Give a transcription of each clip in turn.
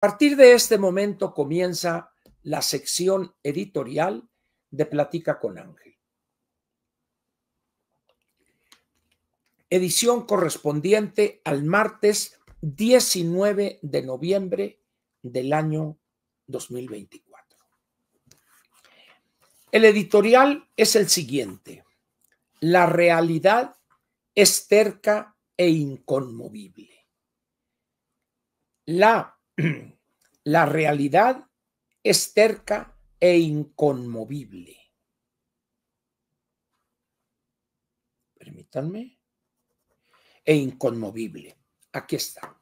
A partir de este momento comienza la sección editorial de Platica con Ángel. Edición correspondiente al martes 19 de noviembre del año 2024. El editorial es el siguiente: la realidad es terca e inconmovible. La realidad es terca e inconmovible. Permítanme. E inconmovible. Aquí está.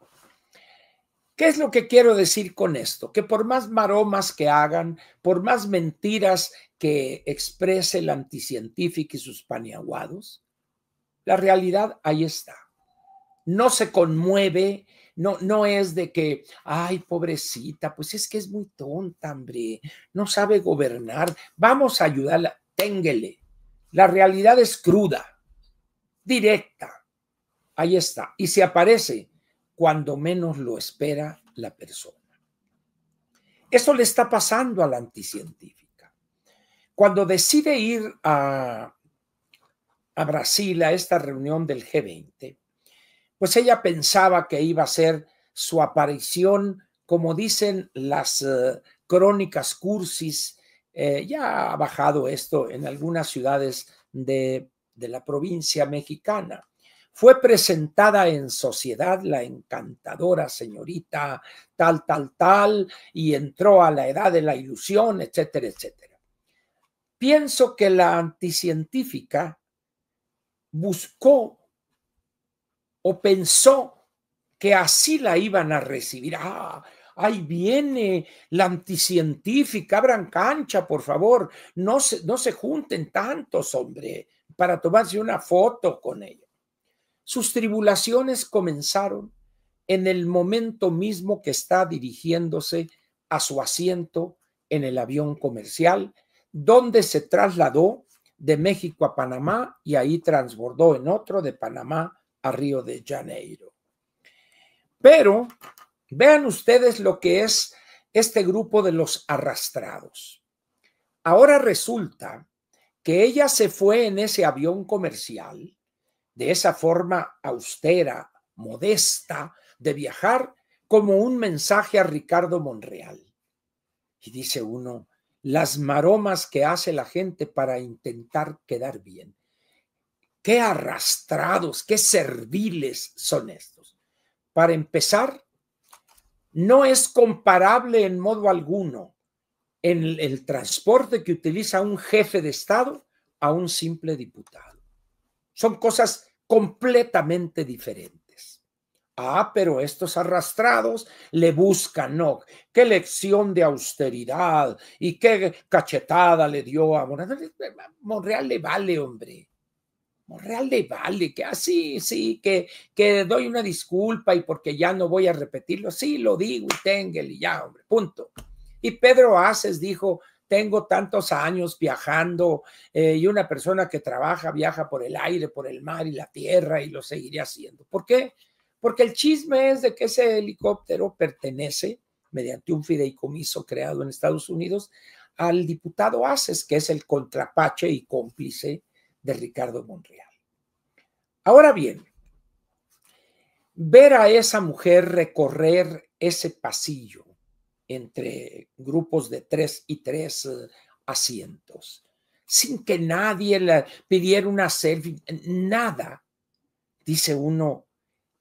¿Qué es lo que quiero decir con esto? Que por más maromas que hagan, por más mentiras que exprese el anticientífico y sus paniaguados, la realidad ahí está. No se conmueve, no es de que, ay, pobrecita, pues es que es muy tonta, hombre, no sabe gobernar, vamos a ayudarla, ténguele. La realidad es cruda, directa, ahí está, y se aparece cuando menos lo espera la persona. Eso le está pasando a la anticientífica. Cuando decide ir a Brasil a esta reunión del G20, pues ella pensaba que iba a ser su aparición, como dicen las crónicas cursis. Ya ha bajado esto en algunas ciudades de la provincia mexicana. Fue presentada en sociedad la encantadora señorita tal, y entró a la edad de la ilusión, etcétera, etcétera. Pienso que la anticientífica buscó o pensó que así la iban a recibir. Ahí viene la anticientífica, abran cancha, por favor, no se junten tantos, hombre, para tomarse una foto con ella. Sus tribulaciones comenzaron en el momento mismo que está dirigiéndose a su asiento en el avión comercial, donde se trasladó de México a Panamá y ahí transbordó en otro de Panamá a Río de Janeiro. Pero vean ustedes lo que es este grupo de los arrastrados. Ahora resulta que ella se fue en ese avión comercial de esa forma austera, modesta, de viajar como un mensaje a Ricardo Monreal. Y dice uno, las maromas que hace la gente para intentar quedar bien. Qué arrastrados, qué serviles son estos. Para empezar, no es comparable en modo alguno en el transporte que utiliza un jefe de Estado a un simple diputado. Son cosas completamente diferentes. Pero estos arrastrados le buscan, ¿no? Qué lección de austeridad y qué cachetada le dio a Monreal. Monreal le vale, hombre. Monreal le vale, que así, sí, que doy una disculpa y porque ya no voy a repetirlo, sí, lo digo y téngale y ya, hombre, punto. Y Pedro Aces dijo, tengo tantos años viajando y una persona que trabaja, viaja por el aire, por el mar y la tierra y lo seguiré haciendo. ¿Por qué? Porque el chisme es de que ese helicóptero pertenece, mediante un fideicomiso creado en Estados Unidos, al diputado Aces, que es el contrapache y cómplice de Ricardo Monreal. Ahora bien, ver a esa mujer recorrer ese pasillo entre grupos de 3 y 3 asientos, sin que nadie le pidiera una selfie, nada, dice uno,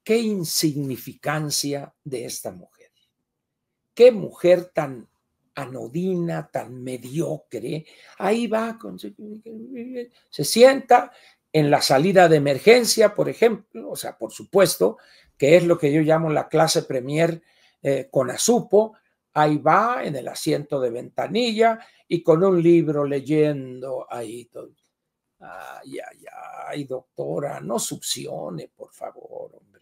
qué insignificancia de esta mujer. Qué mujer tan anodina, tan mediocre. Ahí va, se sienta en la salida de emergencia, por ejemplo, o sea, por supuesto, que es lo que yo llamo la clase premier con azupo. Ahí va en el asiento de ventanilla y con un libro leyendo ahí todo. Ay, doctora, no succione, por favor, hombre.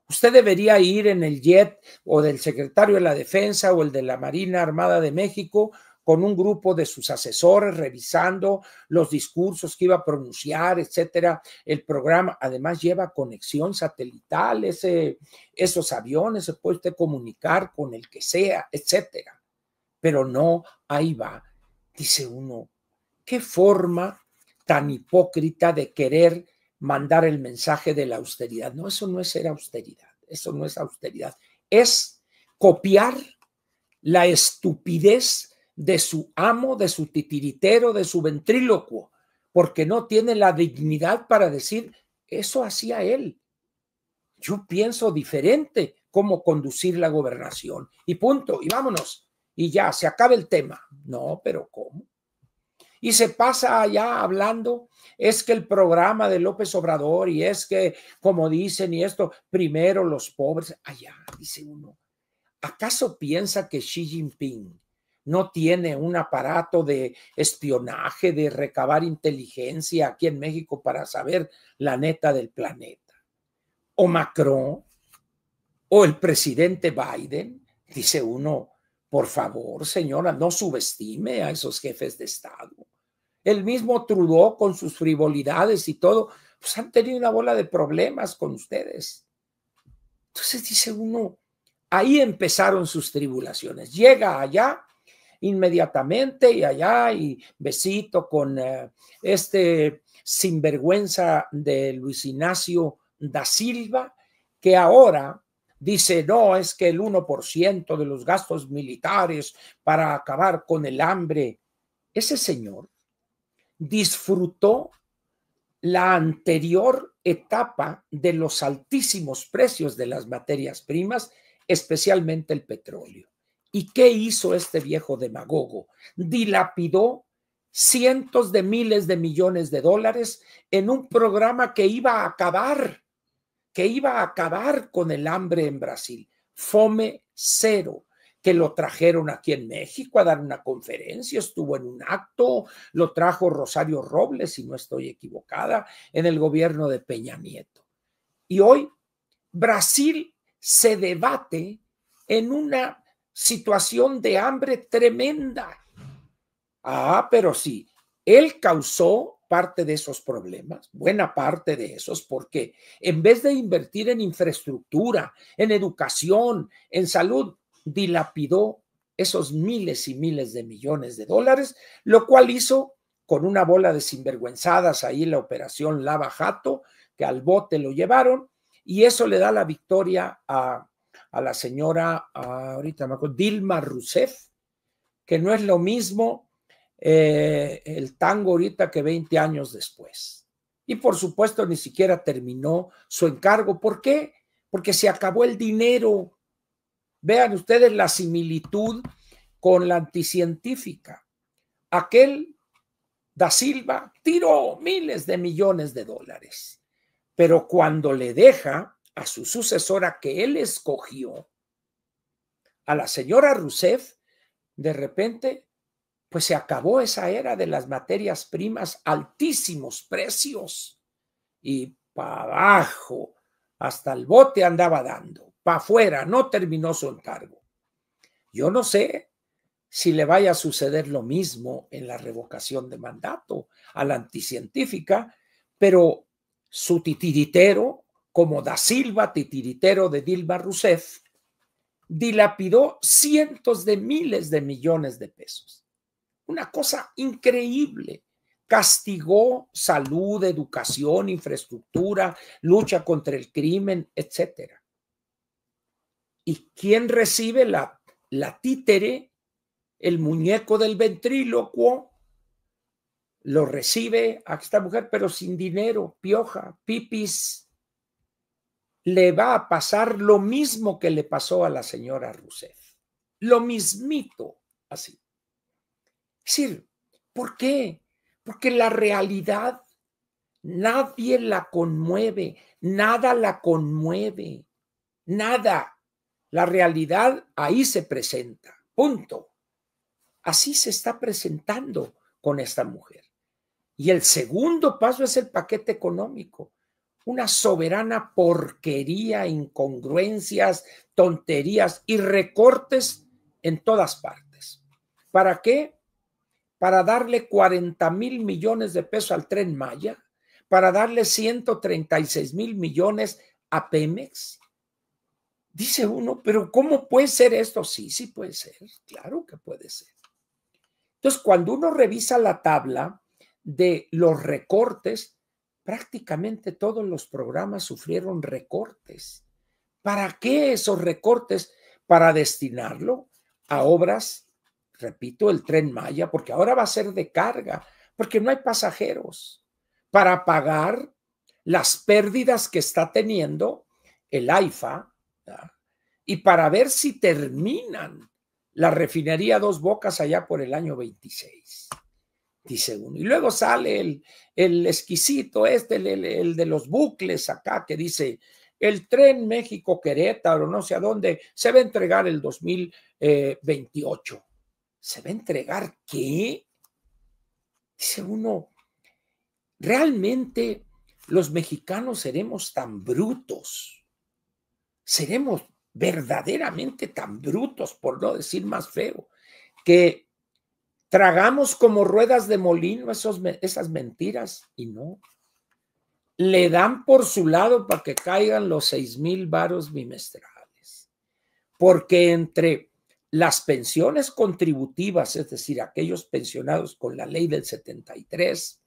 Usted debería ir en el jet o del secretario de la Defensa o el de la Marina Armada de México con un grupo de sus asesores revisando los discursos que iba a pronunciar, etcétera. El programa además lleva conexión satelital, esos aviones se puede usted comunicar con el que sea, etcétera. Pero no, ahí va. Dice uno, qué forma tan hipócrita de querer mandar el mensaje de la austeridad. No, eso no es ser austeridad, eso no es austeridad. Es copiar la estupidez de su amo, de su titiritero, de su ventrílocuo, porque no tiene la dignidad para decir, eso hacía él. Yo pienso diferente cómo conducir la gobernación. Y punto, y vámonos. Y ya, se acaba el tema. No, pero ¿cómo? Y se pasa allá hablando, es que el programa de López Obrador y es que, como dicen, y esto, primero los pobres, allá, dice uno. ¿Acaso piensa que Xi Jinping no tiene un aparato de espionaje, de recabar inteligencia aquí en México para saber la neta del planeta? ¿O Macron? ¿O el presidente Biden? Dice uno, por favor, señora, no subestime a esos jefes de Estado. El mismo Trudeau con sus frivolidades y todo, pues han tenido una bola de problemas con ustedes. Entonces dice uno, ahí empezaron sus tribulaciones. Llega allá inmediatamente y allá y besito con este sinvergüenza de Luis Ignacio da Silva, que ahora dice, no, es que el 1% de los gastos militares para acabar con el hambre. Ese señor disfrutó la anterior etapa de los altísimos precios de las materias primas, especialmente el petróleo. ¿Y qué hizo este viejo demagogo? Dilapidó cientos de miles de millones de dólares en un programa que iba a acabar con el hambre en Brasil. Fome Cero, que lo trajeron aquí en México a dar una conferencia, estuvo en un acto, lo trajo Rosario Robles, si no estoy equivocada, en el gobierno de Peña Nieto. Y hoy Brasil se debate en una situación de hambre tremenda. Ah, pero sí, él causó parte de esos problemas, buena parte de esos, porque en vez de invertir en infraestructura, en educación, en salud, dilapidó esos miles y miles de millones de dólares, lo cual hizo con una bola de sinvergüenzadas ahí la operación Lava Jato, que al bote lo llevaron, y eso le da la victoria a la señora, ahorita me acuerdo, Dilma Rousseff, que no es lo mismo el tango ahorita que 20 años después. Y por supuesto ni siquiera terminó su encargo. ¿Por qué? Porque se acabó el dinero. Vean ustedes la similitud con la anticientífica. Aquel da Silva tiró miles de millones de dólares, pero cuando le deja a su sucesora que él escogió, a la señora Rousseff, de repente pues se acabó esa era de las materias primas, altísimos precios, y para abajo, hasta el bote andaba dando, para afuera, no terminó su encargo. Yo no sé si le vaya a suceder lo mismo en la revocación de mandato a la anticientífica, pero su titiritero, como da Silva, titiritero de Dilma Rousseff, dilapidó cientos de miles de millones de pesos. Una cosa increíble. Castigó salud, educación, infraestructura, lucha contra el crimen, etcétera. ¿Y quién recibe la títere? El muñeco del ventrílocuo lo recibe a esta mujer, pero sin dinero, pioja, pipis. Le va a pasar lo mismo que le pasó a la señora Rousseff. Lo mismito, así. Es decir, ¿por qué? Porque la realidad nadie la conmueve, nada la conmueve, nada. La realidad ahí se presenta, punto. Así se está presentando con esta mujer. Y el segundo paso es el paquete económico. Una soberana porquería, incongruencias, tonterías y recortes en todas partes. ¿Para qué? para darle 40,000 millones de pesos al Tren Maya, para darle 136,000 millones a Pemex. Dice uno, pero ¿cómo puede ser esto? Sí, sí puede ser, claro que puede ser. Entonces, cuando uno revisa la tabla de los recortes, prácticamente todos los programas sufrieron recortes. ¿Para qué esos recortes? Para destinarlo a obras, repito, el Tren Maya, porque ahora va a ser de carga, porque no hay pasajeros, para pagar las pérdidas que está teniendo el AIFA, ¿verdad? Y para ver si terminan la refinería Dos Bocas allá por el año 26, dice uno. Y luego sale el exquisito el de los bucles acá, que dice, el tren México-Querétaro, no sé a dónde, se va a entregar el 2028. ¿Se va a entregar qué? Dice uno, ¿realmente los mexicanos seremos tan brutos? ¿Seremos verdaderamente tan brutos, por no decir más feo, que tragamos como ruedas de molino esas mentiras? Y no, le dan por su lado para que caigan los 6,000 varos bimestrales, porque entre las pensiones contributivas, es decir, aquellos pensionados con la ley del 73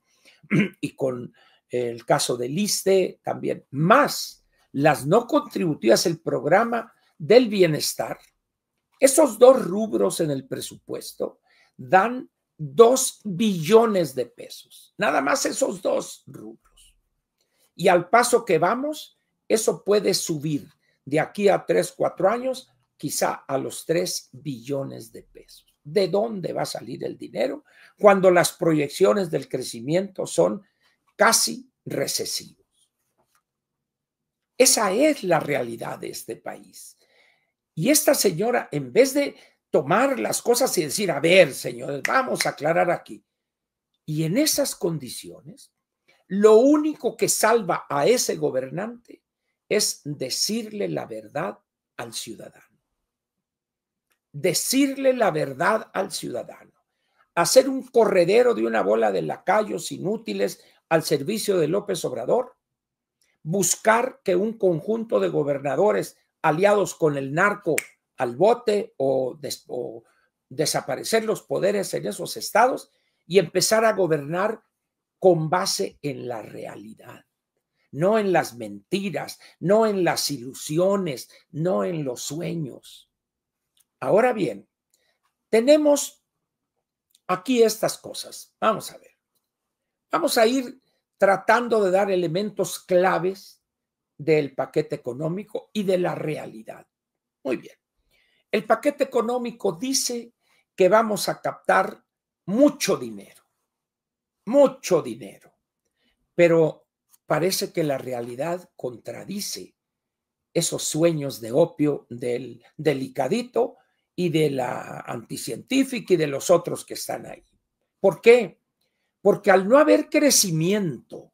y con el caso del ISSSTE también, más las no contributivas, el programa del bienestar, esos dos rubros en el presupuesto dan 2 billones de pesos, nada más esos dos rubros. Y al paso que vamos, eso puede subir de aquí a 3, 4 años, quizá a los 3 billones de pesos. ¿De dónde va a salir el dinero cuando las proyecciones del crecimiento son casi recesivos? Esa es la realidad de este país. Y esta señora, en vez de tomar las cosas y decir, a ver, señores, vamos a aclarar aquí. Y en esas condiciones, lo único que salva a ese gobernante es decirle la verdad al ciudadano. Decirle la verdad al ciudadano. Hacer un corredero de una bola de lacayos inútiles al servicio de López Obrador. Buscar que un conjunto de gobernadores aliados con el narco al bote o desaparecer los poderes en esos estados y empezar a gobernar con base en la realidad, no en las mentiras, no en las ilusiones, no en los sueños. Ahora bien, tenemos aquí estas cosas. Vamos a ver. Vamos a ir tratando de dar elementos claves del paquete económico y de la realidad. Muy bien. El paquete económico dice que vamos a captar mucho dinero, pero parece que la realidad contradice esos sueños de opio del delicadito y de la anticientífica y de los otros que están ahí. ¿Por qué? Porque al no haber crecimiento,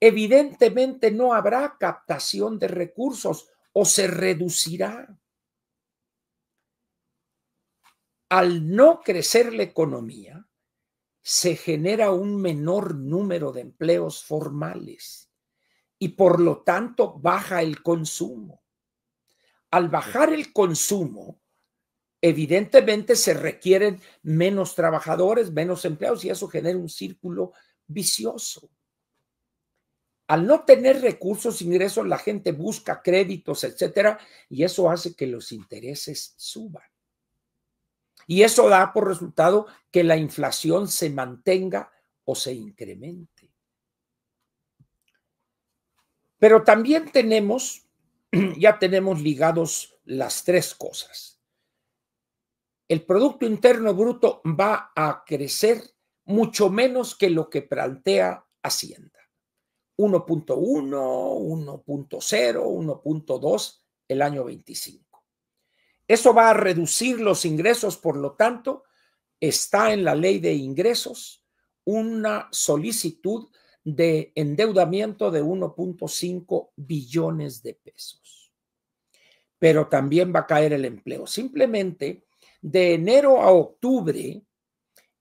evidentemente no habrá captación de recursos o se reducirá. Al no crecer la economía, se genera un menor número de empleos formales y por lo tanto baja el consumo. Al bajar el consumo, evidentemente se requieren menos trabajadores, menos empleados y eso genera un círculo vicioso. Al no tener recursos, ingresos, la gente busca créditos, etcétera, y eso hace que los intereses suban. Y eso da por resultado que la inflación se mantenga o se incremente. Pero también ya tenemos ligados las tres cosas. El Producto Interno Bruto va a crecer mucho menos que lo que plantea Hacienda. 1.1, 1.0, 1.2 el año 25. Eso va a reducir los ingresos, por lo tanto, está en la ley de ingresos una solicitud de endeudamiento de 1.5 billones de pesos. Pero también va a caer el empleo. Simplemente, de enero a octubre,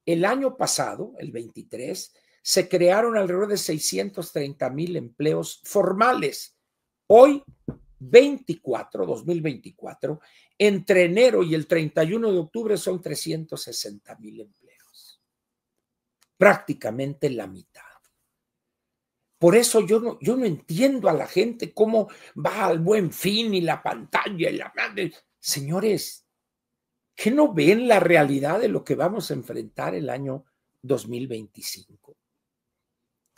el año pasado, el 23, se crearon alrededor de 630,000 empleos formales. Hoy, 2024, entre enero y el 31 de octubre son 360,000 empleos. Prácticamente la mitad. Por eso yo no entiendo a la gente cómo va al Buen Fin y la pantalla y la madre. Señores, ¿qué no ven la realidad de lo que vamos a enfrentar el año 2025?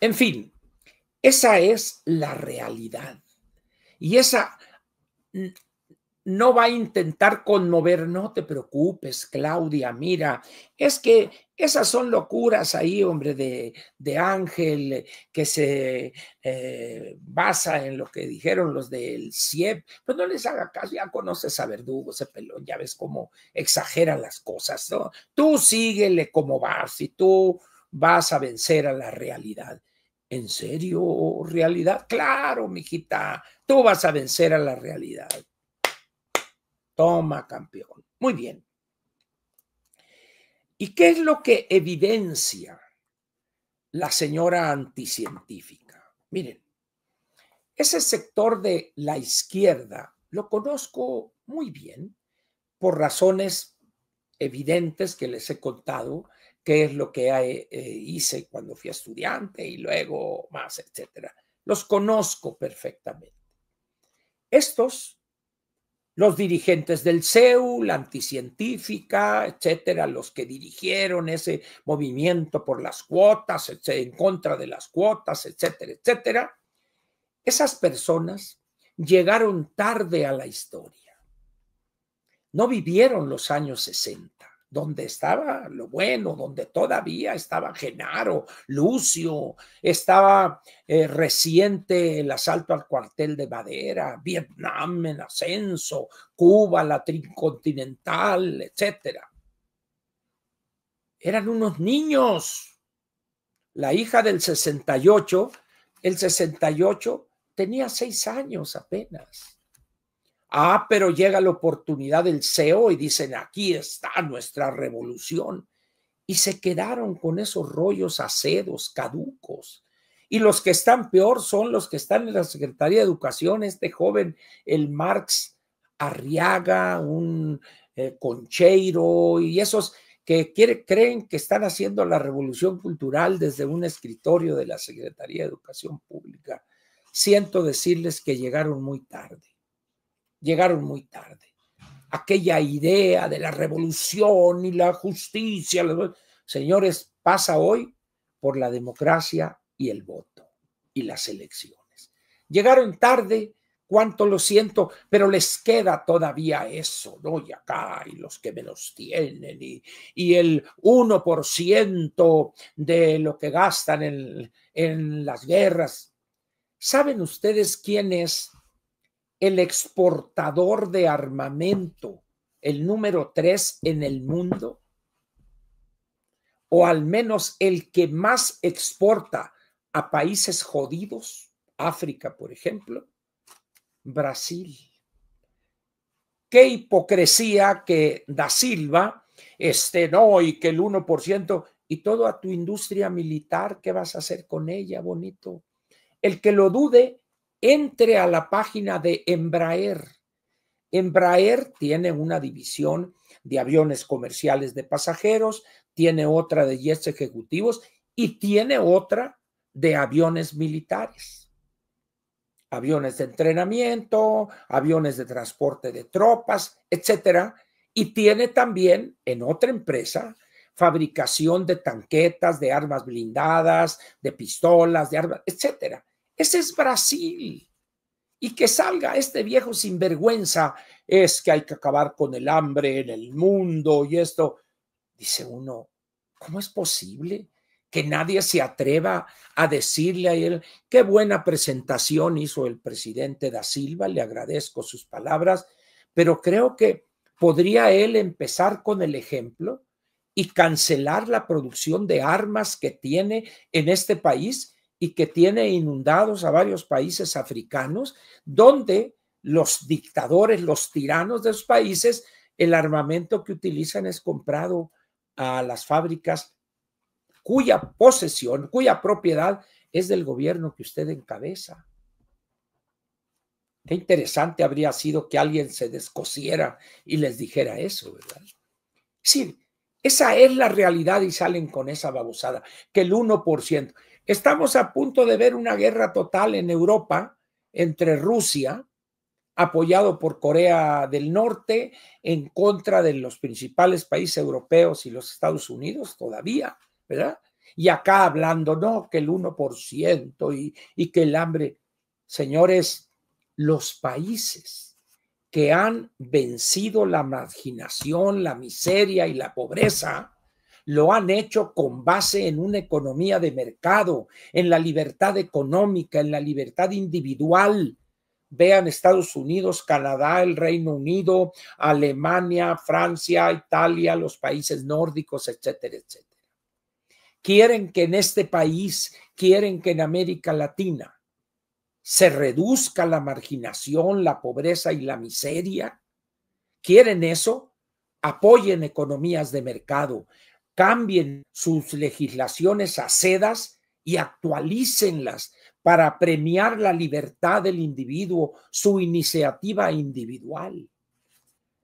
En fin, esa es la realidad. Y esa no va a intentar conmover, no te preocupes, Claudia, mira, es que esas son locuras ahí, hombre, de Ángel, que se basa en lo que dijeron los del CIEP, pues no les haga caso, ya conoces a Verdugo, ese pelón, ya ves cómo exagera las cosas, ¿no? Tú síguele como vas y tú vas a vencer a la realidad. ¿En serio, realidad? Claro, mijita, tú vas a vencer a la realidad. Toma, campeón. Muy bien. ¿Y qué es lo que evidencia la señora anticientífica? Miren, ese sector de la izquierda lo conozco muy bien por razones evidentes que les he contado, qué es lo que hice cuando fui estudiante y luego más, etcétera. Los conozco perfectamente. Estos, los dirigentes del CEU, la anticientífica, etcétera, los que dirigieron ese movimiento por las cuotas, en contra de las cuotas, etcétera, etcétera, esas personas llegaron tarde a la historia. No vivieron los años 60, donde estaba lo bueno, donde todavía estaba Genaro, Lucio, estaba reciente el asalto al cuartel de Madera, Vietnam en ascenso, Cuba, la tricontinental, etcétera. Eran unos niños. La hija del 68, el 68 tenía 6 años apenas. Ah, pero llega la oportunidad del CEO y dicen, aquí está nuestra revolución. Y se quedaron con esos rollos acedos, caducos. Y los que están peor son los que están en la Secretaría de Educación, este joven, el Marx Arriaga, un Concheiro, y esos que creen que están haciendo la revolución cultural desde un escritorio de la Secretaría de Educación Pública. Siento decirles que llegaron muy tarde. Llegaron muy tarde. Aquella idea de la revolución y la justicia, señores, pasa hoy por la democracia y el voto y las elecciones. Llegaron tarde, cuánto lo siento, pero les queda todavía eso, ¿no? Y acá, y los que menos tienen, y el 1% de lo que gastan en las guerras. ¿Saben ustedes quién es el exportador de armamento, el número 3 en el mundo? O al menos el que más exporta a países jodidos, África, por ejemplo, Brasil. Qué hipocresía que Da Silva, no, y que el 1%, y todo a tu industria militar, ¿qué vas a hacer con ella, bonito? El que lo dude, entre a la página de Embraer. Embraer tiene una división de aviones comerciales de pasajeros, tiene otra de jets ejecutivos y tiene otra de aviones militares. Aviones de entrenamiento, aviones de transporte de tropas, etcétera. Y tiene también en otra empresa fabricación de tanquetas, de armas blindadas, de pistolas, de armas, etcétera. Ese es Brasil. Y que salga este viejo sinvergüenza, es que hay que acabar con el hambre en el mundo y esto. Dice uno, ¿cómo es posible que nadie se atreva a decirle a él? Qué buena presentación hizo el presidente Da Silva, le agradezco sus palabras, pero creo que podría él empezar con el ejemplo y cancelar la producción de armas que tiene en este país y que tiene inundados a varios países africanos, donde los dictadores, los tiranos de los países, el armamento que utilizan es comprado a las fábricas cuya posesión, cuya propiedad es del gobierno que usted encabeza. Qué interesante habría sido que alguien se descosiera y les dijera eso, ¿verdad? Sí, esa es la realidad y salen con esa babosada, que el 1%. Estamos a punto de ver una guerra total en Europa entre Rusia, apoyado por Corea del Norte, en contra de los principales países europeos y los Estados Unidos todavía, ¿verdad? Y acá hablando, no, que el 1% y que el hambre. Señores, los países que han vencido la marginación, la miseria y la pobreza, lo han hecho con base en una economía de mercado, en la libertad económica, en la libertad individual. Vean Estados Unidos, Canadá, el Reino Unido, Alemania, Francia, Italia, los países nórdicos, etcétera, etcétera. Quieren que en este país, quieren que en América Latina se reduzca la marginación, la pobreza y la miseria. ¿Quieren eso? Apoyen economías de mercado, cambien sus legislaciones a sedas y actualícenlas para premiar la libertad del individuo, su iniciativa individual.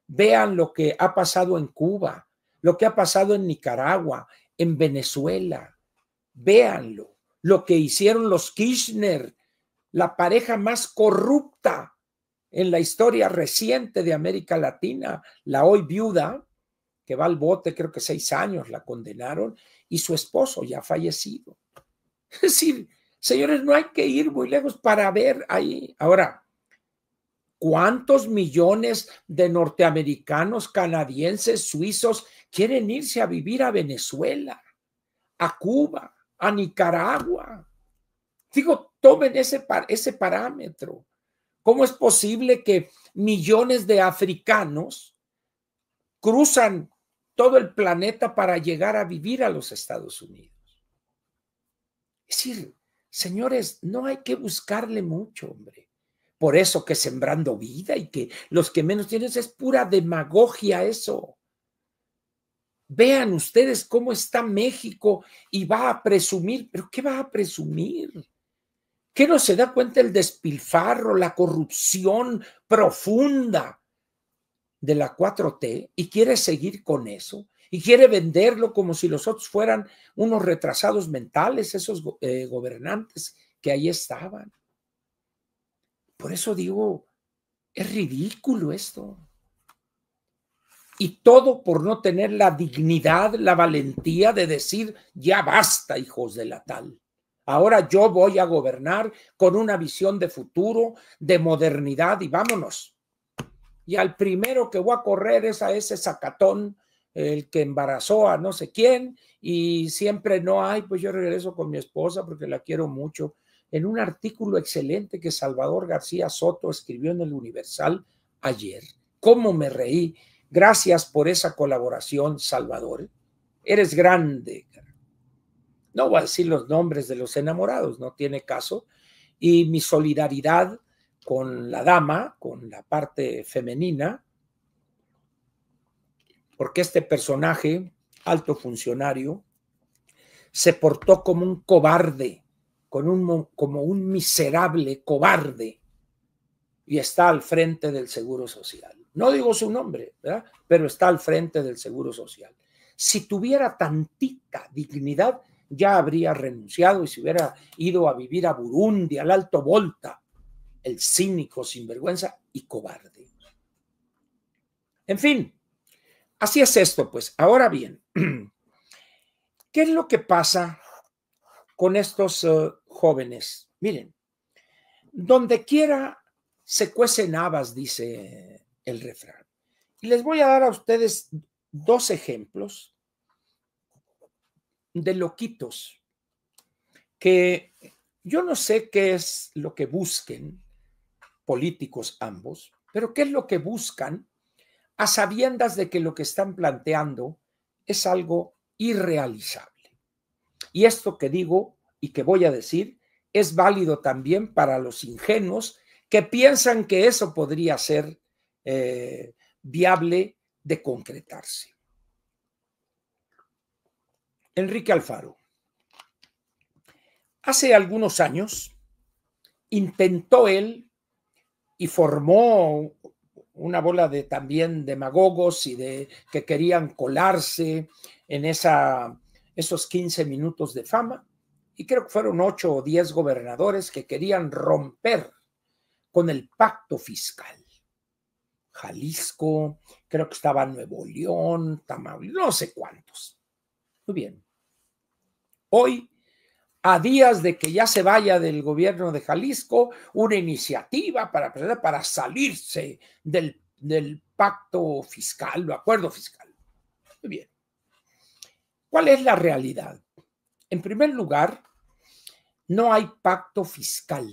Vean lo que ha pasado en Cuba, lo que ha pasado en Nicaragua, en Venezuela. Véanlo, lo que hicieron los Kirchner, la pareja más corrupta en la historia reciente de América Latina, la hoy viuda, que va al bote, creo que 6 años la condenaron, y su esposo ya fallecido. Es decir, señores, no hay que ir muy lejos para ver ahí. Ahora, ¿cuántos millones de norteamericanos, canadienses, suizos quieren irse a vivir a Venezuela, a Cuba, a Nicaragua? Digo, tomen ese parámetro. ¿Cómo es posible que millones de africanos cruzan todo el planeta para llegar a vivir a los Estados Unidos? Es decir, señores, no hay que buscarle mucho, hombre. Por eso que Sembrando Vida y que los que menos tienen es pura demagogia eso. Vean ustedes cómo está México y va a presumir, pero ¿qué va a presumir? ¿Qué no se da cuenta el despilfarro, la corrupción profunda de la 4T y quiere seguir con eso? Y quiere venderlo como si los otros fueran unos retrasados mentales, esos gobernantes que ahí estaban. Por eso digo, es ridículo esto. Y todo por no tener la dignidad, la valentía de decir, ya basta, hijos de la tal. Ahora yo voy a gobernar con una visión de futuro, de modernidad y vámonos. Y al primero que voy a correr es a ese Zacatón, el que embarazó a no sé quién y siempre no hay, pues yo regreso con mi esposa porque la quiero mucho. En un artículo excelente que Salvador García Soto escribió en el Universal ayer. ¿Cómo me reí? Gracias por esa colaboración, Salvador. Eres grande. No voy a decir los nombres de los enamorados, no tiene caso. Y mi solidaridad con la dama, con la parte femenina, porque este personaje, alto funcionario, se portó como un cobarde, como un miserable cobarde, y está al frente del Seguro Social. No digo su nombre, ¿verdad? Pero está al frente del Seguro Social. Si tuviera tantita dignidad, ya habría renunciado y se hubiera ido a vivir a Burundi, al Alto Volta, el cínico, sinvergüenza y cobarde. En fin, así es esto, pues. Ahora bien, ¿qué es lo que pasa con estos jóvenes? Miren, donde quiera se cuecen habas, dice el refrán. Y les voy a dar a ustedes 2 ejemplos de loquitos que yo no sé qué es lo que busquen, políticos ambos, pero qué es lo que buscan a sabiendas de que lo que están planteando es algo irrealizable. Y esto que digo y que voy a decir es válido también para los ingenuos que piensan que eso podría ser viable de concretarse. Enrique Alfaro, Hace algunos años intentó él y formó una bola de también demagogos y de que querían colarse en esos 15 minutos de fama. Y creo que fueron 8 o 10 gobernadores que querían romper con el pacto fiscal. Jalisco, creo que estaba Nuevo León, Tamaulipas, no sé cuántos. Muy bien. Hoy, a días de que ya se vaya del gobierno de Jalisco, una iniciativa para salirse del pacto fiscal o acuerdo fiscal. Muy bien. ¿Cuál es la realidad? En primer lugar, no hay pacto fiscal.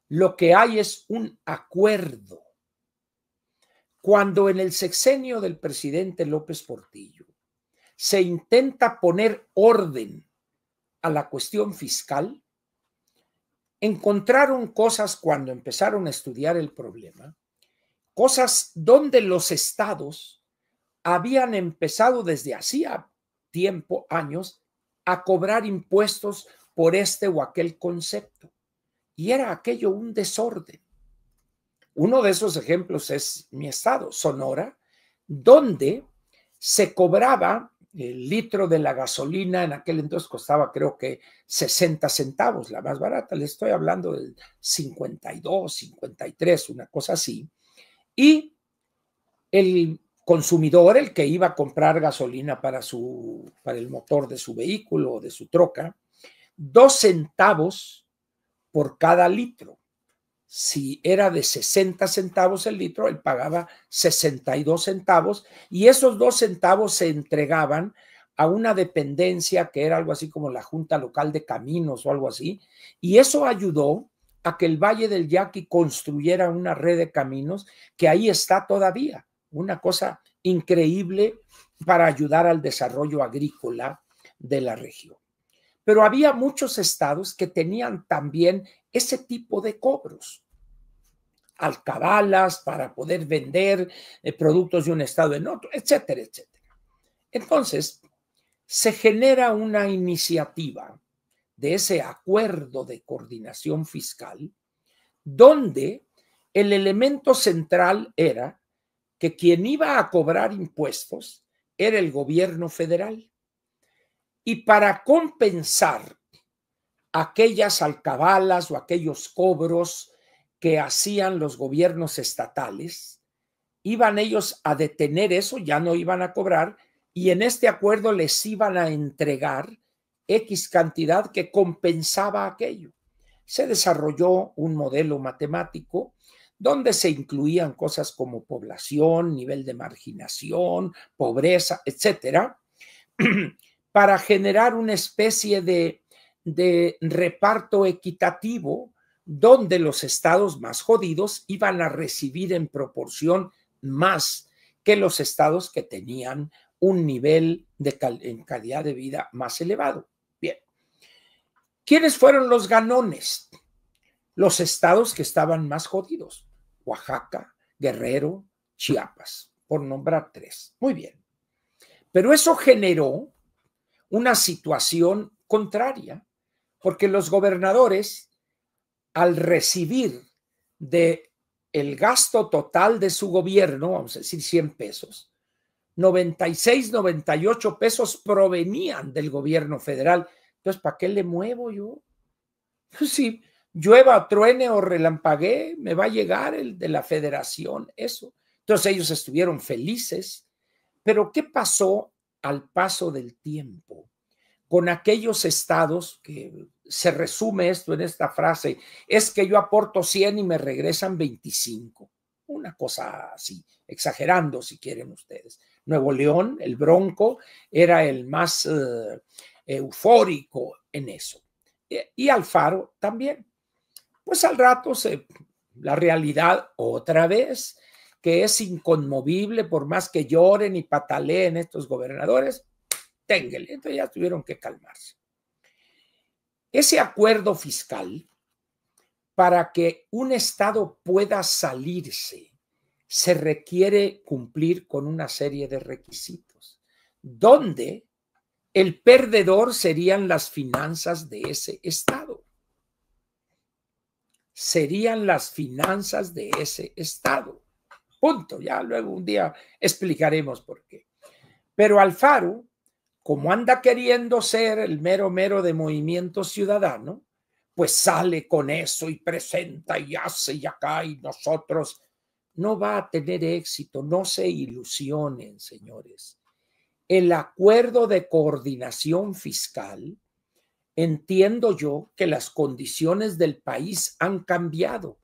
Lo que hay es un acuerdo. Cuando en el sexenio del presidente López Portillo se intenta poner orden a la cuestión fiscal, encontraron cosas cuando empezaron a estudiar el problema, cosas donde los estados habían empezado desde hacía tiempo, años, a cobrar impuestos por este o aquel concepto. Y era aquello un desorden. Uno de esos ejemplos es mi estado, Sonora, donde se cobraba el litro de la gasolina, en aquel entonces costaba creo que 60 centavos, la más barata, le estoy hablando del 52, 53, una cosa así, y el consumidor, el que iba a comprar gasolina para el motor de su vehículo o de su troca, 2 centavos por cada litro. Si era de 60 centavos el litro, él pagaba 62 centavos y esos 2 centavos se entregaban a una dependencia que era algo así como la Junta Local de Caminos o algo así, y eso ayudó a que el Valle del Yaqui construyera una red de caminos que ahí está todavía, una cosa increíble para ayudar al desarrollo agrícola de la región. Pero había muchos estados que tenían también ese tipo de cobros, alcabalas para poder vender productos de un estado en otro, etcétera, etcétera. Entonces, se genera una iniciativa de ese acuerdo de coordinación fiscal, donde el elemento central era que quien iba a cobrar impuestos era el gobierno federal. Y para compensar aquellas alcabalas o aquellos cobros que hacían los gobiernos estatales, iban ellos a detener eso, ya no iban a cobrar, y en este acuerdo les iban a entregar X cantidad que compensaba aquello. Se desarrolló un modelo matemático donde se incluían cosas como población, nivel de marginación, pobreza, etcétera, para generar una especie de reparto equitativo donde los estados más jodidos iban a recibir en proporción más que los estados que tenían un nivel en calidad de vida más elevado. Bien. ¿Quiénes fueron los ganones? Los estados que estaban más jodidos. Oaxaca, Guerrero, Chiapas, por nombrar 3. Muy bien. Pero eso generó una situación contraria, porque los gobernadores, al recibir del gasto total de su gobierno, vamos a decir 100 pesos, 96, 98 pesos provenían del gobierno federal. Entonces, ¿para qué le muevo yo? Si llueva, truene o relampaguee, me va a llegar el de la federación, eso. Entonces ellos estuvieron felices. Pero ¿qué pasó al paso del tiempo con aquellos estados que se resume esto en esta frase? Es que yo aporto 100 y me regresan 25. Una cosa así, exagerando si quieren ustedes. Nuevo León, el Bronco, era el más eufórico en eso. Y Alfaro también. Pues al rato la realidad otra vez, que es inconmovible por más que lloren y pataleen estos gobernadores, ténganle. Entonces ya tuvieron que calmarse. Ese acuerdo fiscal, para que un estado pueda salirse, se requiere cumplir con una serie de requisitos, donde el perdedor serían las finanzas de ese estado. Serían las finanzas de ese estado. Punto. Ya luego un día explicaremos por qué. Pero Alfaro, como anda queriendo ser el mero mero de Movimiento Ciudadano, pues sale con eso y presenta y hace y acá y nosotros. No va a tener éxito, no se ilusionen, señores. El acuerdo de coordinación fiscal, entiendo yo que las condiciones del país han cambiado.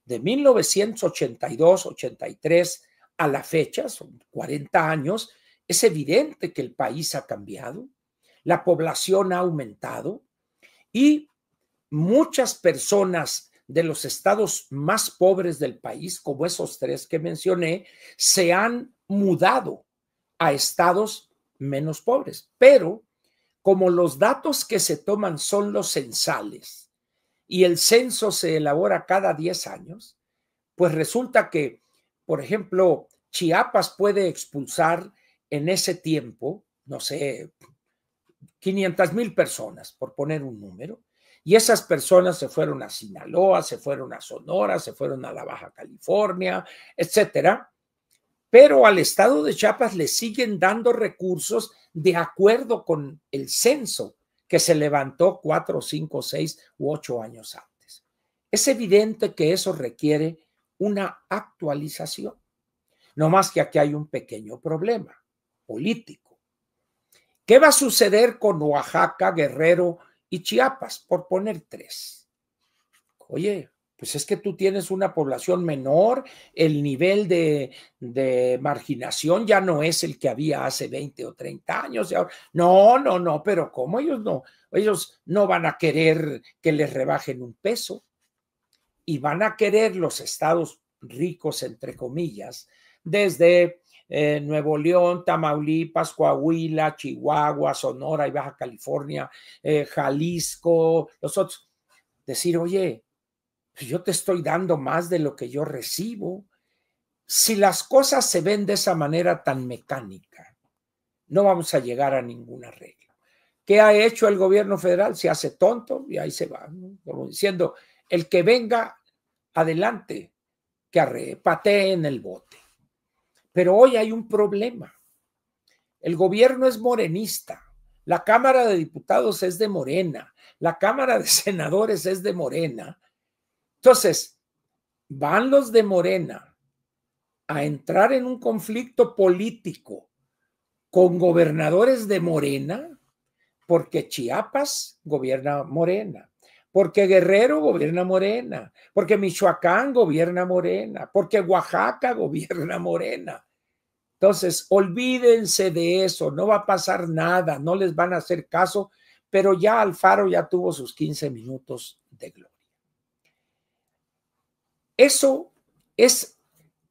De 1982-83 a la fecha, son 40 años, es evidente que el país ha cambiado, la población ha aumentado y muchas personas de los estados más pobres del país, como esos tres que mencioné, se han mudado a estados menos pobres. Pero como los datos que se toman son los censales y el censo se elabora cada 10 años, pues resulta que, por ejemplo, Chiapas puede expulsar en ese tiempo, no sé, 500,000 personas, por poner un número, y esas personas se fueron a Sinaloa, se fueron a Sonora, se fueron a la Baja California, etcétera, pero al estado de Chiapas le siguen dando recursos de acuerdo con el censo que se levantó 4, 5, 6 u 8 años antes. Es evidente que eso requiere una actualización, no más que aquí hay un pequeño problema político. ¿Qué va a suceder con Oaxaca, Guerrero y Chiapas? Por poner tres. Oye, pues es que tú tienes una población menor, el nivel de marginación ya no es el que había hace 20 o 30 años. No, pero ¿cómo ellos no van a querer que les rebajen un peso y van a querer los estados ricos, entre comillas, desde Nuevo León, Tamaulipas, Coahuila, Chihuahua, Sonora y Baja California, Jalisco, los otros, decir, oye, pues yo te estoy dando más de lo que yo recibo. Si las cosas se ven de esa manera tan mecánica, no vamos a llegar a ningún arreglo. ¿Qué ha hecho el gobierno federal? Se hace tonto y ahí se va, ¿no? Como diciendo, el que venga adelante, que patee en el bote. Pero hoy hay un problema. El gobierno es morenista, la Cámara de Diputados es de Morena, la Cámara de Senadores es de Morena. Entonces, van los de Morena a entrar en un conflicto político con gobernadores de Morena, porque Chiapas gobierna Morena, porque Guerrero gobierna Morena, porque Michoacán gobierna Morena, porque Oaxaca gobierna Morena. Entonces, olvídense de eso, no va a pasar nada, no les van a hacer caso, pero ya Alfaro ya tuvo sus 15 minutos de gloria. Eso es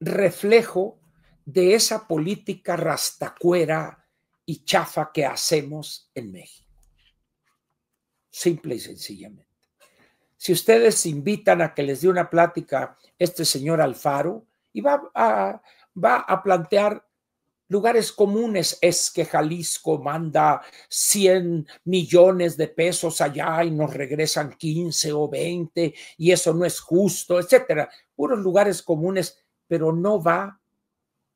reflejo de esa política rastacuera y chafa que hacemos en México. Simple y sencillamente. Si ustedes invitan a que les dé una plática este señor Alfaro y va a plantear lugares comunes, es que Jalisco manda 100 millones de pesos allá y nos regresan 15 o 20 y eso no es justo, etcétera. Puros lugares comunes, pero no va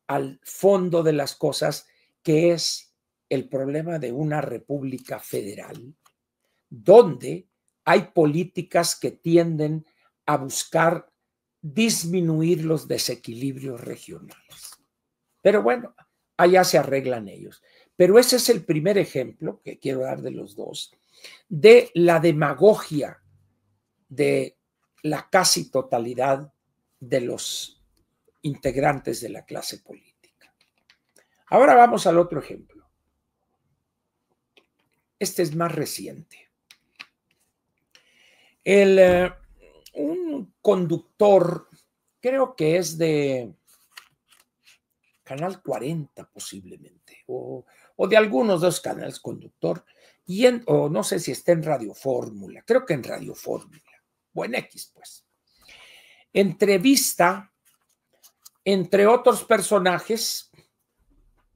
al fondo de las cosas, que es el problema de una república federal, donde hay políticas que tienden a buscar disminuir los desequilibrios regionales. Pero bueno, allá se arreglan ellos. Pero ese es el primer ejemplo que quiero dar de los dos, de la demagogia de la casi totalidad de los integrantes de la clase política. Ahora vamos al otro ejemplo. Este es más reciente. Un conductor, creo que es de Canal 40 posiblemente, o de algunos dos canales, conductor, o no sé si está en Radio Fórmula, creo que en Radio Fórmula, o en X, pues. Entrevista, entre otros personajes,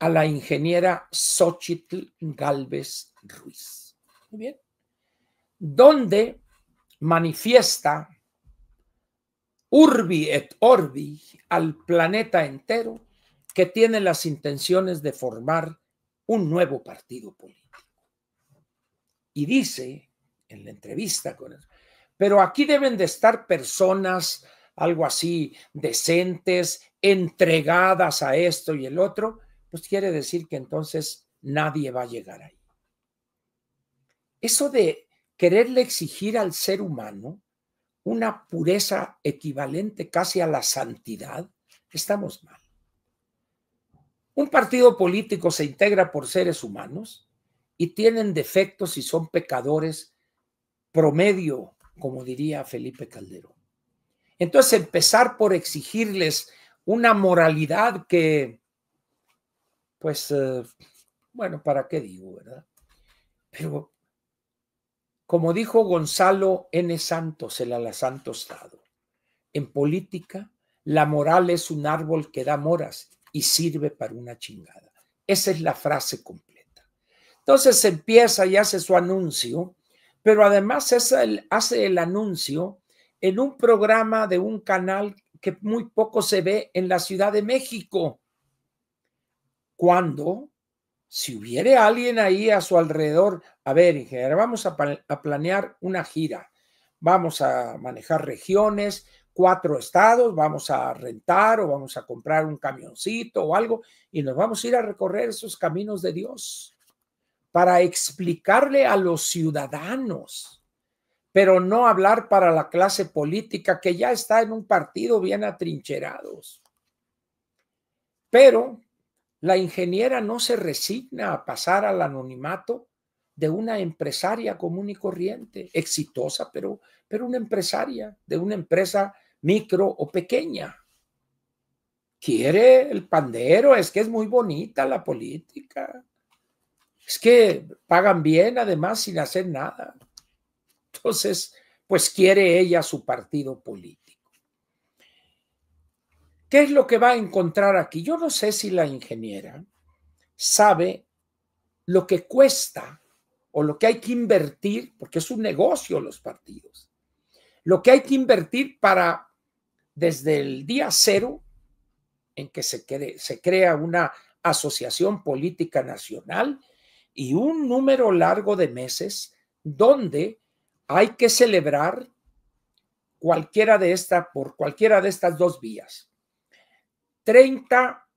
a la ingeniera Xóchitl Gálvez Ruiz. Muy bien. Donde manifiesta urbi et orbi al planeta entero que tiene las intenciones de formar un nuevo partido político. Y dice en la entrevista con él, pero aquí deben de estar personas, algo así, decentes, entregadas a esto y el otro, pues quiere decir que entonces nadie va a llegar ahí. Eso de quererle exigir al ser humano una pureza equivalente casi a la santidad, estamos mal. Un partido político se integra por seres humanos y tienen defectos y son pecadores promedio, como diría Felipe Calderón. Entonces, empezar por exigirles una moralidad que, pues, bueno, ¿para qué digo, verdad? Pero, como dijo Gonzalo N. Santos, el Alazán Tostado, en política, la moral es un árbol que da moras y sirve para una chingada. Esa es la frase completa. Entonces empieza y hace su anuncio, pero además hace el anuncio en un programa de un canal que muy poco se ve en la Ciudad de México. Cuando, si hubiere alguien ahí a su alrededor, a ver, ingeniero, vamos a planear una gira, vamos a manejar regiones, 4 estados, vamos a rentar o vamos a comprar un camioncito o algo y nos vamos a ir a recorrer esos caminos de Dios para explicarle a los ciudadanos, pero no hablar para la clase política que ya está en un partido bien atrincherados. Pero la ingeniera no se resigna a pasar al anonimato de una empresaria común y corriente, exitosa, pero una empresaria de una empresa micro o pequeña. Quiere el pandero, es que es muy bonita la política. Es que pagan bien, además, sin hacer nada. Entonces, pues quiere ella su partido político. ¿Qué es lo que va a encontrar aquí? Yo no sé si la ingeniera sabe lo que cuesta o lo que hay que invertir, porque es un negocio los partidos, lo que hay que invertir para, desde el día cero en que se crea una asociación política nacional y un número largo de meses donde hay que celebrar por cualquiera de estas dos vías. 30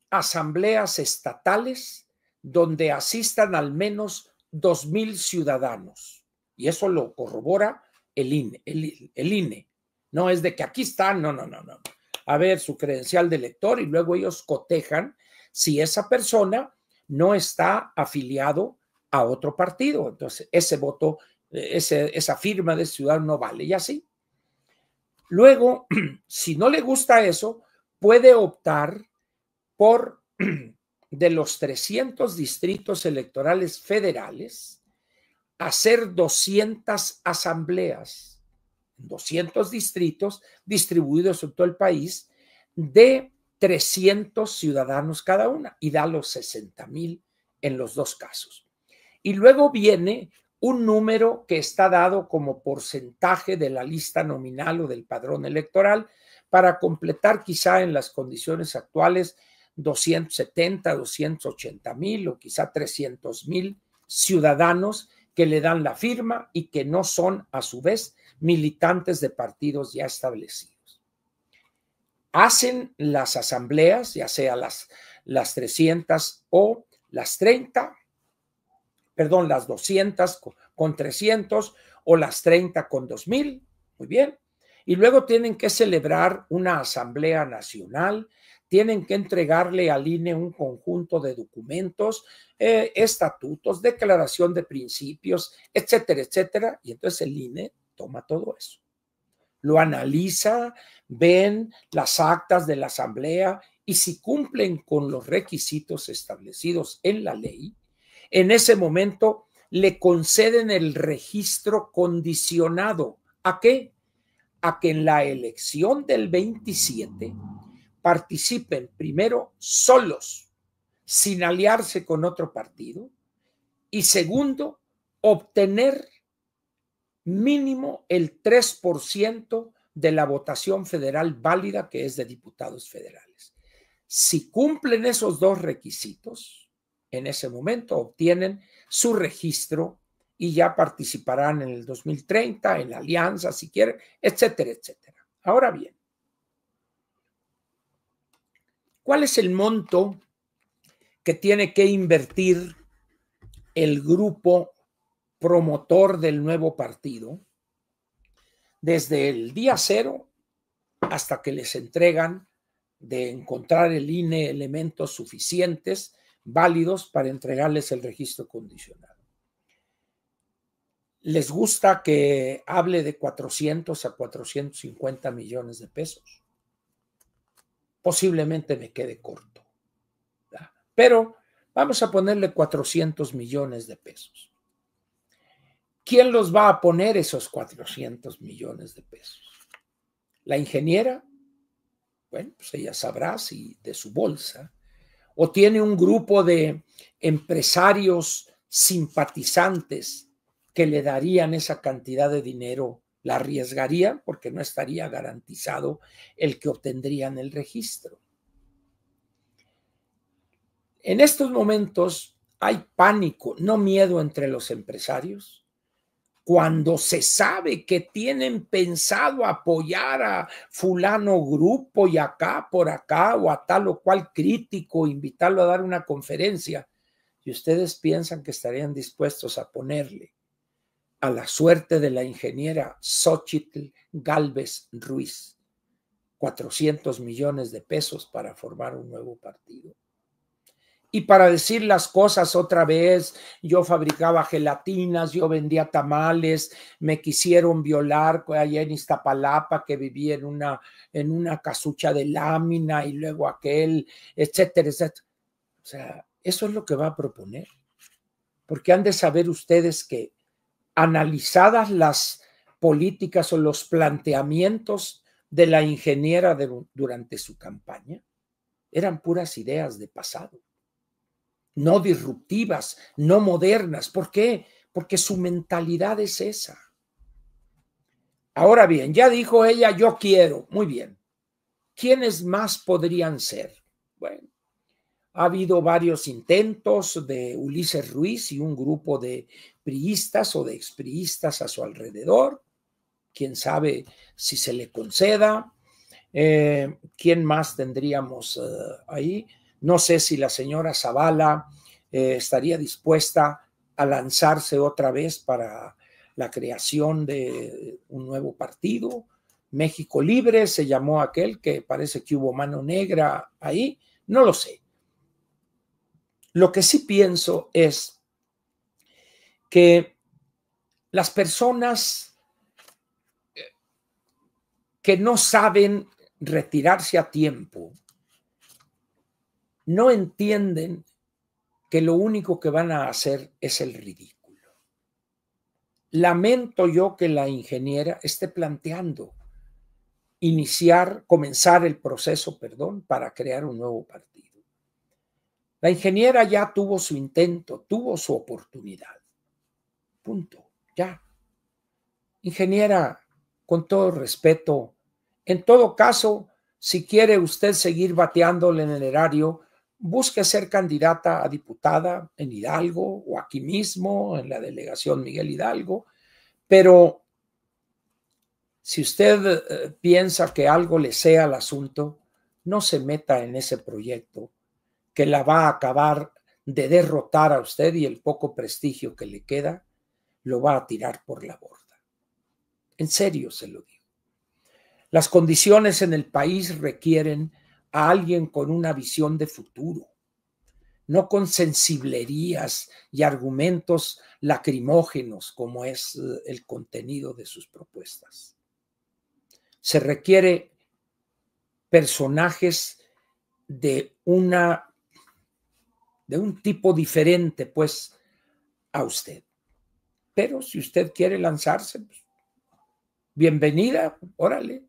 asambleas estatales donde asistan al menos 2,000 ciudadanos. Y eso lo corrobora el INE. El INE. No es de que aquí están, no. A ver su credencial de elector y luego ellos cotejan si esa persona no está afiliado a otro partido. Entonces, ese voto, esa firma de ciudadano no vale. Y así. Luego, si no le gusta eso, puede optar por, de los 300 distritos electorales federales, hacer 200 asambleas, 200 distritos distribuidos en todo el país, de 300 ciudadanos cada una, y da los 60,000 en los dos casos. Y luego viene un número que está dado como porcentaje de la lista nominal o del padrón electoral para completar quizá en las condiciones actuales 270, 280,000 o quizá 300,000 ciudadanos que le dan la firma y que no son a su vez militantes de partidos ya establecidos. Hacen las asambleas, ya sea las 300 o las 30, perdón, las 200 con 300 o las 30 con 2,000, muy bien. Y luego tienen que celebrar una asamblea nacional, tienen que entregarle al INE un conjunto de documentos, estatutos, declaración de principios, etcétera, etcétera. Y entonces el INE toma todo eso. Lo analiza, ven las actas de la asamblea y si cumplen con los requisitos establecidos en la ley, en ese momento le conceden el registro condicionado. ¿A qué? A que en la elección del 27 participen primero solos, sin aliarse con otro partido. Y segundo, obtener mínimo el 3% de la votación federal válida, que es de diputados federales. Si cumplen esos dos requisitos, en ese momento obtienen su registro y ya participarán en el 2030, en la alianza, si quieren, etcétera, etcétera. Ahora bien, ¿cuál es el monto que tiene que invertir el grupo promotor del nuevo partido desde el día cero hasta que les entregan de encontrar el INE elementos suficientes, válidos para entregarles el registro condicional? ¿Les gusta que hable de 400 a 450 millones de pesos? Posiblemente me quede corto, ¿verdad? Pero vamos a ponerle 400 millones de pesos. ¿Quién los va a poner esos 400 millones de pesos? ¿La ingeniera? Bueno, pues ella sabrá si de su bolsa, o tiene un grupo de empresarios simpatizantes que le darían esa cantidad de dinero, la arriesgarían porque no estaría garantizado el que obtendrían el registro. En estos momentos hay pánico, no miedo entre los empresarios. Cuando se sabe que tienen pensado apoyar a fulano grupo y acá por acá o a tal o cual crítico, invitarlo a dar una conferencia, y ustedes piensan que estarían dispuestos a ponerle a la suerte de la ingeniera Xóchitl Gálvez Ruiz 400 millones de pesos para formar un nuevo partido. Y para decir las cosas otra vez, yo fabricaba gelatinas, yo vendía tamales, me quisieron violar allá en Iztapalapa, que vivía en una casucha de lámina, y luego aquel, etcétera, etcétera. O sea, eso es lo que va a proponer. Porque han de saber ustedes que, analizadas las políticas o los planteamientos de la ingeniera durante su campaña, eran puras ideas de pasado, no disruptivas, no modernas. ¿Por qué? Porque su mentalidad es esa. Ahora bien, ya dijo ella, yo quiero. Muy bien. ¿Quiénes más podrían ser? Bueno, ha habido varios intentos de Ulises Ruiz y un grupo de priistas o de expriistas a su alrededor. Quién sabe si se le conceda. ¿Quién más tendríamos ahí? No sé si la señora Zavala estaría dispuesta a lanzarse otra vez para la creación de un nuevo partido. México Libre se llamó aquel, que parece que hubo mano negra ahí. No lo sé. Lo que sí pienso es que las personas que no saben retirarse a tiempo no entienden que lo único que van a hacer es el ridículo. Lamento yo que la ingeniera esté planteando comenzar el proceso, para crear un nuevo partido. La ingeniera ya tuvo su intento, tuvo su oportunidad. Punto. Ya. Ingeniera, con todo respeto, en todo caso, si quiere usted seguir bateándole en el erario, busque ser candidata a diputada en Hidalgo o aquí mismo en la delegación Miguel Hidalgo, pero si usted piensa que algo le sea al asunto, no se meta en ese proyecto que la va a acabar de derrotar a usted, y el poco prestigio que le queda lo va a tirar por la borda. En serio se lo digo. Las condiciones en el país requieren a alguien con una visión de futuro, no con sensiblerías y argumentos lacrimógenos como es el contenido de sus propuestas. Se requiere personajes de un tipo diferente, pues, a usted. Pero si usted quiere lanzarse, pues, bienvenida, órale.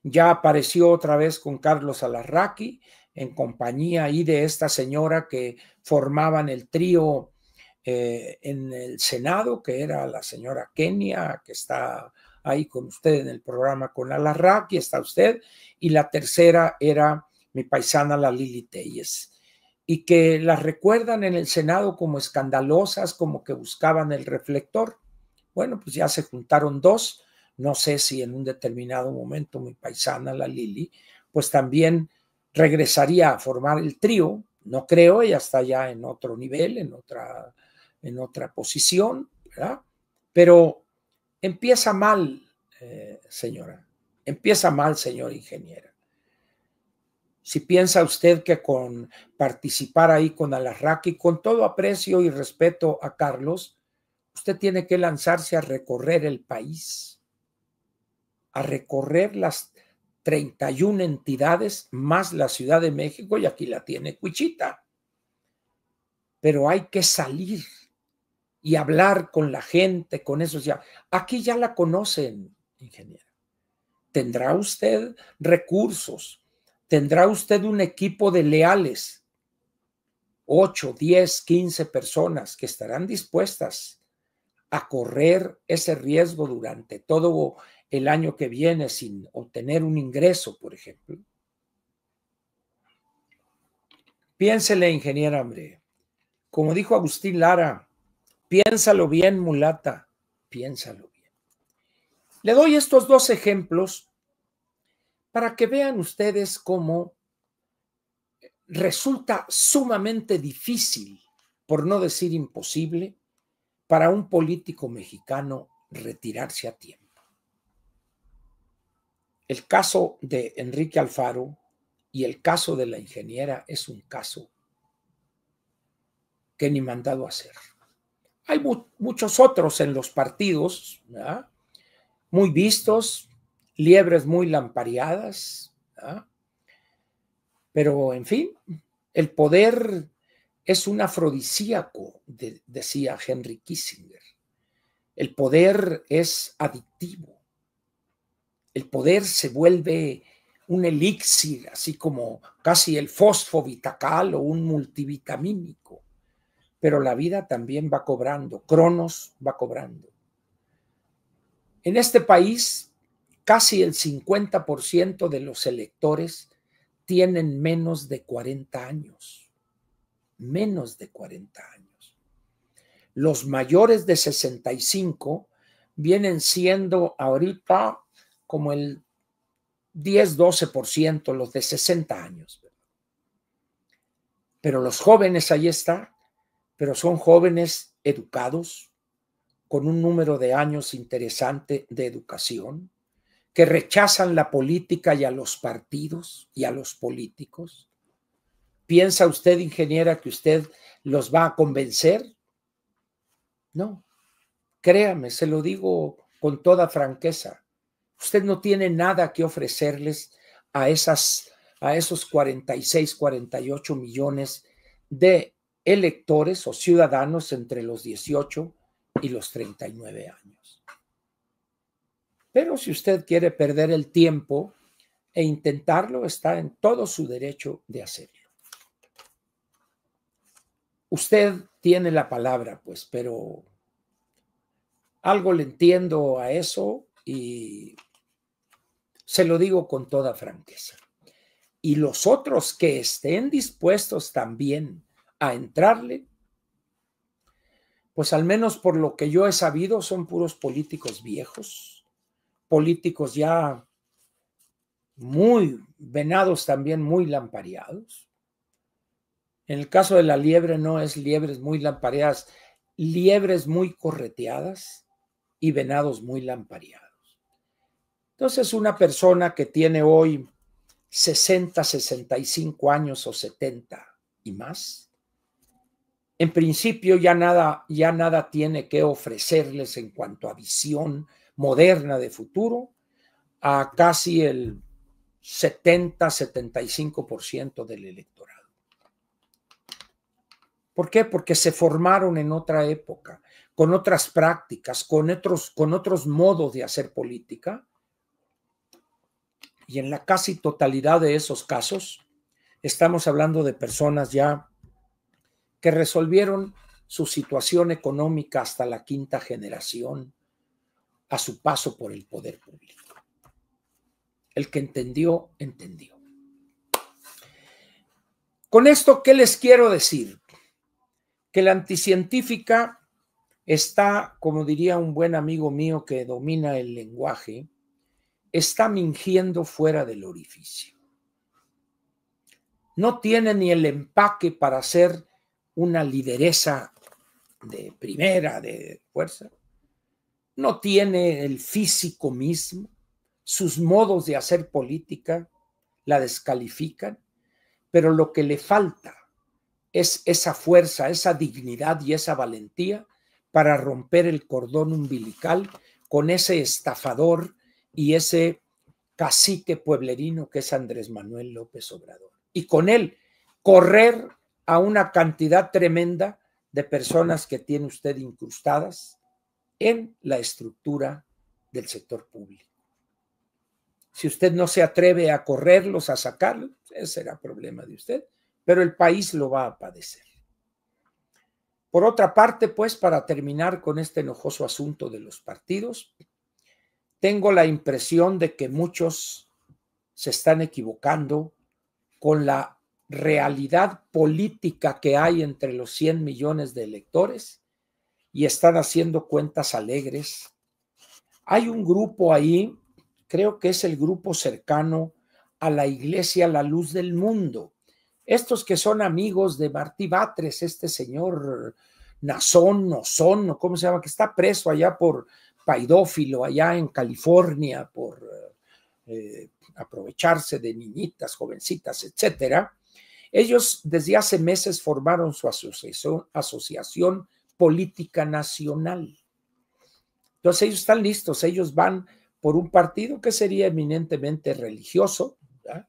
Ya apareció otra vez con Carlos Alarraqui, en compañía ahí de esta señora que formaban el trío en el Senado, que era la señora Kenia, que está ahí con usted en el programa con Alarraqui, está usted, y la tercera era mi paisana, la Lili Telles, y que las recuerdan en el Senado como escandalosas, como que buscaban el reflector. Bueno, pues ya se juntaron dos. No sé si en un determinado momento mi paisana, la Lili, pues también regresaría a formar el trío. No creo, ella está ya en otro nivel, en otra posición, ¿verdad? Pero empieza mal, señora. Empieza mal, señora ingeniera. Si piensa usted que con participar ahí con Alarraqui, con todo aprecio y respeto a Carlos, usted tiene que lanzarse a recorrer el país, a recorrer las 31 entidades más la Ciudad de México, y aquí la tiene Cuichita. Pero hay que salir y hablar con la gente, con esos ya. Aquí ya la conocen, ingeniera. Tendrá usted recursos, tendrá usted un equipo de leales, 8, 10, 15 personas que estarán dispuestas a correr ese riesgo durante todo el año que viene sin obtener un ingreso, por ejemplo. Piénsele, ingeniera, hombre. Como dijo Agustín Lara, piénsalo bien, mulata, piénsalo bien. Le doy estos dos ejemplos para que vean ustedes cómo resulta sumamente difícil, por no decir imposible, para un político mexicano retirarse a tiempo. El caso de Enrique Alfaro y el caso de la ingeniera es un caso que ni mandado a hacer. Hay muchos otros en los partidos, ¿verdad? Muy vistos, liebres muy lampareadas, ¿verdad? Pero, en fin, el poder es un afrodisíaco, decía Henry Kissinger. El poder es adictivo. El poder se vuelve un elixir, así como casi el fosfovitacal o un multivitamínico. Pero la vida también va cobrando, Cronos va cobrando. En este país, casi el 50% de los electores tienen menos de 40 años. Menos de 40 años. Los mayores de 65 vienen siendo ahorita como el 10-12%, los de 60 años. Pero los jóvenes, ahí está, pero son jóvenes educados, con un número de años interesante de educación, que rechazan la política y a los partidos y a los políticos. ¿Piensa usted, ingeniera, que usted los va a convencer? No, créame, se lo digo con toda franqueza. Usted no tiene nada que ofrecerles a esos 46, 48 millones de electores o ciudadanos entre los 18 y los 39 años. Pero si usted quiere perder el tiempo e intentarlo, está en todo su derecho de hacerlo. Usted tiene la palabra, pues, pero algo le entiendo a eso y se lo digo con toda franqueza. Y los otros que estén dispuestos también a entrarle, pues al menos por lo que yo he sabido, son puros políticos viejos, políticos ya muy venados también, muy lampareados. En el caso de la liebre no es liebres muy lampareadas, liebres muy correteadas y venados muy lampareados. Entonces, una persona que tiene hoy 60, 65 años o 70 y más, en principio ya nada tiene que ofrecerles en cuanto a visión moderna de futuro a casi el 70-75% del electorado. ¿Por qué? Porque se formaron en otra época, con otras prácticas, con otros modos de hacer política. Y en la casi totalidad de esos casos, Estamos hablando de personas ya que resolvieron su situación económica hasta la quinta generación a su paso por el poder público. El que entendió, entendió. Con esto, ¿qué les quiero decir? Que la anticientífica está, como diría un buen amigo mío que domina el lenguaje, está mingiendo fuera del orificio. No tiene ni el empaque para ser una lideresa de primera, de fuerza. No tiene el físico mismo. Sus modos de hacer política la descalifican, pero lo que le falta es esa fuerza, esa dignidad y esa valentía para romper el cordón umbilical con ese estafador y ese cacique pueblerino que es Andrés Manuel López Obrador. Y con él correr a una cantidad tremenda de personas que tiene usted incrustadas en la estructura del sector público. Si usted no se atreve a correrlos, a sacarlos, ese será problema de usted, pero el país lo va a padecer. Por otra parte, pues, para terminar con este enojoso asunto de los partidos, tengo la impresión de que muchos se están equivocando con la realidad política que hay entre los 100 millones de electores y están haciendo cuentas alegres. Hay un grupo ahí, creo que es el grupo cercano a la Iglesia La Luz del Mundo. Estos que son amigos de Martí Batres, este señor Nazón, ¿cómo se llama? Que está preso allá por paidófilo, allá en California, por aprovecharse de niñitas, jovencitas, etcétera. Ellos desde hace meses formaron su asociación política nacional. Entonces ellos están listos, ellos van por un partido que sería eminentemente religioso, ¿verdad?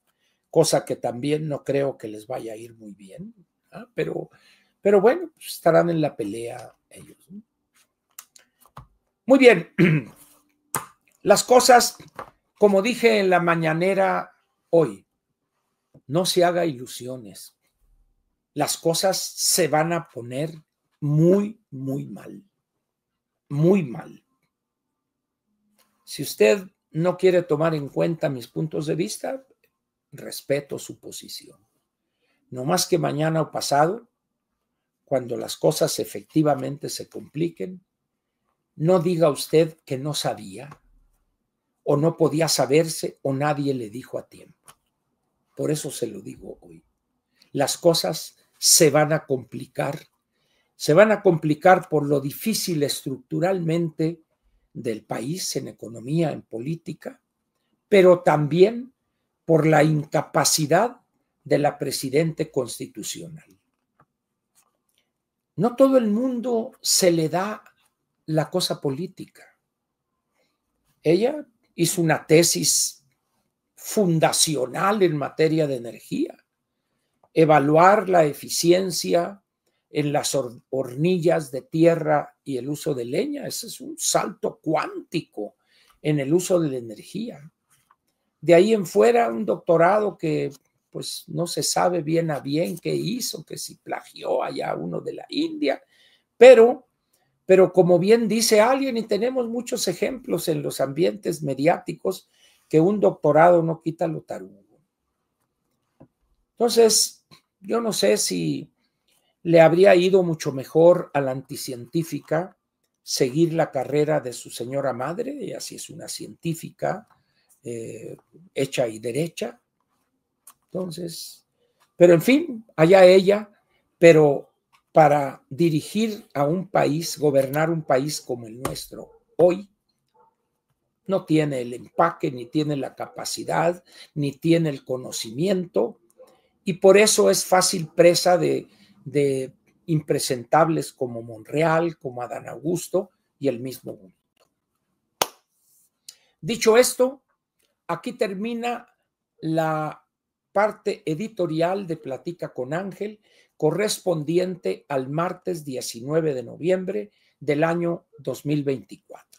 Cosa que también no creo que les vaya a ir muy bien, pero bueno, pues estarán en la pelea ellos, ¿no? Muy bien, las cosas, como dije en la mañanera hoy, no se haga ilusiones, las cosas se van a poner muy, muy mal, muy mal. Si usted no quiere tomar en cuenta mis puntos de vista, respeto su posición. No más que mañana o pasado, cuando las cosas efectivamente se compliquen, no diga usted que no sabía o no podía saberse o nadie le dijo a tiempo. Por eso se lo digo hoy. Las cosas se van a complicar por lo difícil estructuralmente del país en economía, en política, pero también por la incapacidad de la presidenta constitucional. No todo el mundo se le da la cosa política. Ella hizo una tesis fundacional en materia de energía, evaluar la eficiencia en las hornillas de tierra y el uso de leña. Ese es un salto cuántico en el uso de la energía. De ahí en fuera, un doctorado que pues no se sabe bien a bien qué hizo, que si plagió allá uno de la India, pero como bien dice alguien, y tenemos muchos ejemplos en los ambientes mediáticos, que un doctorado no quita lo tarugo. Entonces, yo no sé si le habría ido mucho mejor a la anticientífica seguir la carrera de su señora madre, ella sí es una científica hecha y derecha. Entonces, pero en fin, allá ella, pero para dirigir a un país, gobernar un país como el nuestro hoy, no tiene el empaque, ni tiene la capacidad, ni tiene el conocimiento, y por eso es fácil presa de impresentables como Monreal, como Adán Augusto y el mismo mundo. Dicho esto, aquí termina la parte editorial de Platica con Ángel, correspondiente al martes 19 de noviembre del año 2024.